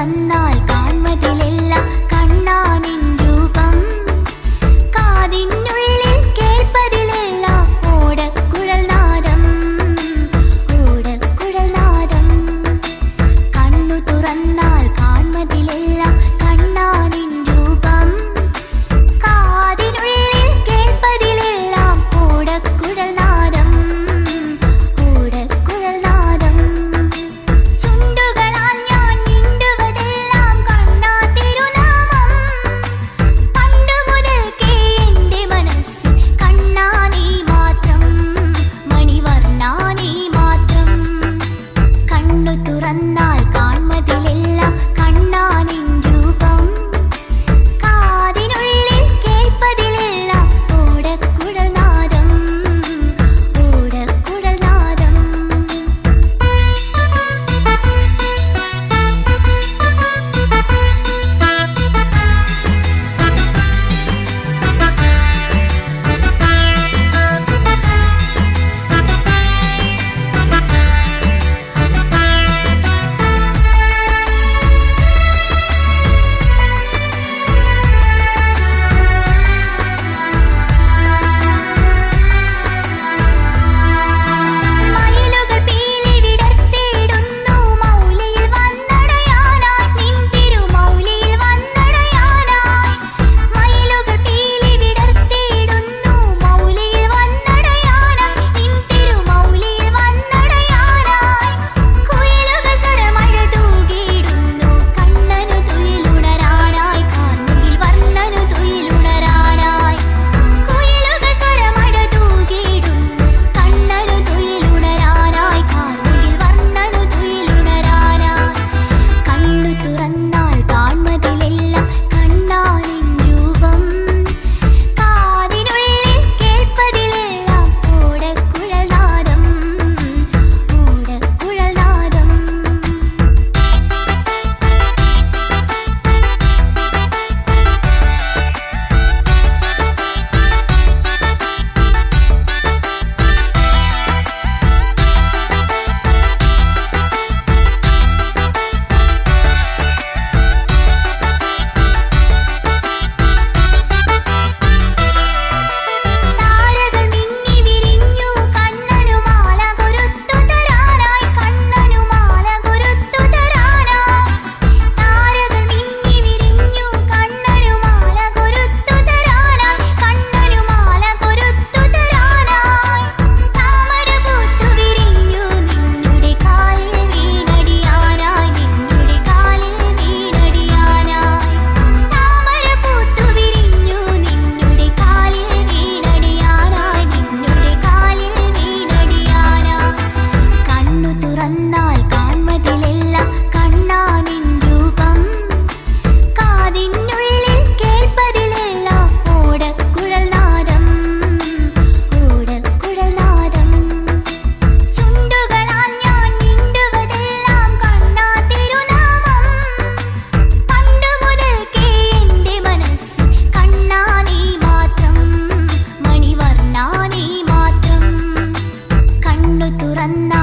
തുറന്നാൽ കാൺമതിലെല്ലാം കണ്ണാ നിൻ രൂപം. കാതിനുള്ളിൽ കേൾപ്പതിലെല്ലാം ഓടക്കുഴൽനാദം, ഓടക്കുഴൽനാദം. കണ്ണു തുറന്നാൽ കാൺമതിലെല്ലാം കണ്ണാ നിൻ രൂപം. കാതിനുള്ളിൽ കേൾപ്പതിലെല്ലാം ഓടക്കുഴൽനാദം, ഓടക്കുഴൽനാദം. ചുണ്ടുകളാൽ ഞാൻ മിണ്ടുവതെല്ലാം കണ്ണാ തിരുനാമം. പണ്ടു മുതൽക്കേ എൻ്റെ മനസ്സിൽ കണ്ണാ നീ മാത്രം, മണിവർണ്ണാ നീ മാത്രം. കണ്ണു തുറന്നാൽ കാൺമതിലെല്ലാം കണ്ണാ നിൻ രൂപം. കാതിനുള്ളിൽ കേൾപ്പതിലെല്ലാം ഓടക്കുഴൽനാദം, ഓടക്കുഴൽനാദം. മയിലുകൾ പീലി വിടർത്തിയിടുന്നു മൗലിയിൽ വന്നടയാനായി, നിൻ തിരുമൗലിയിൽ വന്നടയാനായി. മയിലുകൾ പീലി വിടർത്തിയിടുന്നു മൗലിയിൽ വന്നടയാനായി, നിൻ തിരുമൗലിയിൽ വന്നടയാനായി. കുയിലുകൾ സ്വരമഴ തൂകിയിടുന്നു കണ്ണനു തുയിലുണരാനായി, കാർമുകിൽ വർണ്ണനു തുയിലുണരാനായി. കുയിലുകൾ സ്വരമഴ തൂകിയിടുന്നു കണ്ണനു തുയിലുണരാനായി, കാർമുകിൽ വർണ്ണനു തുയിലുണരാനായി. കണ്ണു തുറന്നാൽ കാൺമതിലെല്ലാം കണ്ണാ നിൻ രൂപം. കാതിനുള്ളിൽ കേൾപ്പതിലെല്ലാം ഓടക്കുഴൽനാദം, ഓടക്കുഴൽനാദം. താരകൾ മിന്നി വിരിഞ്ഞു കണ്ണനു മാല കൊരുത്തു തരാനായി, കണ്ണനു മാല കൊരുത്തു തരാനായി. താരകൾ മിന്നി വിരിഞ്ഞു കണ്ണനു മാല കൊരുത്തു തരാനായി, കണ്ണനു മാല കൊരുത്തു തരാനായി. താമര പൂത്തു വിരിഞ്ഞു നിന്നുടെ കാലിൽ വീണടിയാനായി, നിന്നുടെ കാലിൽ വീണടിയാനായി. താമര പൂത്തു വിരിഞ്ഞു നിന്നുടെ കാലിൽ വീണടിയാനായി, നിന്നുടെ കാലിൽ വീണടിയാനായി. കണ്ണു തുറന്നാൽ കാൺമതിലെല്ലാം കണ്ണാ നിൻ രൂപം. കാതിനുള്ളിൽ കേൾപ്പതിലെല്ലാം ഓടക്കുഴൽനാദം, ഓടക്കുഴൽനാദം. ചുണ്ടുകളാൽ ഞാൻ മിണ്ടുവതെല്ലാം കണ്ണാ തിരുനാമം. പണ്ടു മുതൽക്കേ എൻ്റെ മനസ്സിൽ കണ്ണാ നീ മാത്രം, മണിവർണ്ണാ നീ മാത്രം. കണ്ണു തുറന്നാൽ